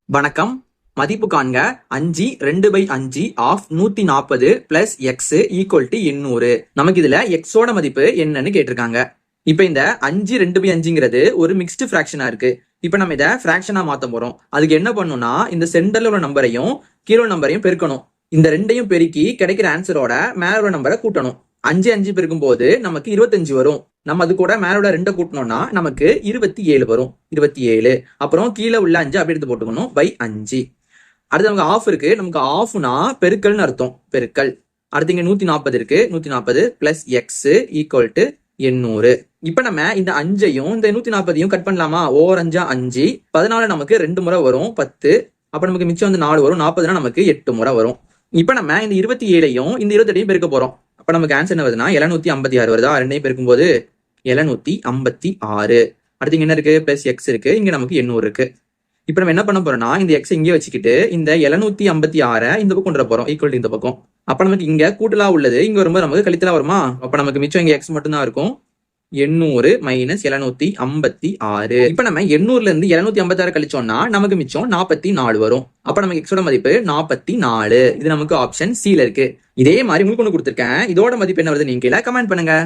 வணக்கம். மதிப்பு காண்க. 5 2/5 of 140 plus X equal to 800. நமக்கு இதுல எக்ஸோட மதிப்பு என்னன்னு கேட்டிருக்காங்க. இப்ப இந்த 5 2/5ங்கிறது ஒரு மிக்ஸ்டு ஃபிராக்ஷனா இருக்கு. இப்ப நம்ம இதை ஃபிராக்ஷனா மாத்த போறோம். அதுக்கு என்ன பண்ணணும்னா இந்த சென்டர்ல உள்ள நம்பரையும் கீழே நம்பரையும் பெருக்கணும். இந்த ரெண்டையும் பெருக்கி கிடைக்கிற ஆன்சரோட மேல உள்ள நம்பரை கூட்டணும். 5 5 பெருக்கும் போது நமக்கு 25 வரும். நம்ம அது கூட மேலோட 2 கூட்டணும்னா நமக்கு 27 வரும். 27. அப்புறம் கீழே உள்ள 5 அப்படி எடுத்து போட்டுக்கணும் பை 5. அடுத்து நமக்கு ஆஃப் இருக்கு. நமக்கு ஆஃப்னா பெருக்கல்னு அர்த்தம். பெருக்கல். அடுத்து இங்க 140 இருக்கு. 140 பிளஸ் எக்ஸ் ஈக்குவல் டு 800. இப்ப நம்ம இந்த 5ஐயும் இந்த 140ஐயும் கட் பண்ணலாமா? ஓர் 5 5. 14 நமக்கு 2 முறை வரும் 10. அப்ப நமக்கு மிச்சம் வந்து 4 வரும். 40னா நமக்கு 8 முறை வரும். இப்ப நம்ம இந்த 27ஐயும் இந்த 28ஐயும் பெருக்க போறோம். அப்ப நமக்கு ஆன்சர் என்ன வருதுன்னா 756 வருதா? ரெண்டையும் பெருக்கும் போது 756. அடுத்து இங்க என்ன இருக்கு? பிளஸ் எக்ஸ் இருக்கு. இங்க நமக்கு 800 இருக்கு. இப்ப நம்ம என்ன பண்ண போறோம்னா இந்த எக்ஸ் இங்கே வச்சுக்கிட்டு இந்த 756 இந்த பக்கம் கொண்டு போறோம். ஈக்குவல் இந்த பக்கம். அப்ப நமக்கு இங்க கூட்டலா உள்ளது இங்க வரும்போது நமக்கு கழித்தலா வருமா? அப்ப நமக்கு மிச்சம் இங்க எக்ஸ் மட்டும் தான் இருக்கும். 800 மைனஸ் 756. இப்ப நம்ம 800ல இருந்து 756 கழிச்சோம்னா நமக்கு மிச்சம் 44 வரும். அப்ப நமக்கு எக்ஸோட மதிப்பு 44. இது நமக்கு ஆப்ஷன் சில இருக்கு. இதே மாதிரி உங்களுக்கு ஒன்று கொடுத்துருக்கேன். இதோட மதிப்பு என்ன வருது நீங்க கீழே கமெண்ட் பண்ணுங்க.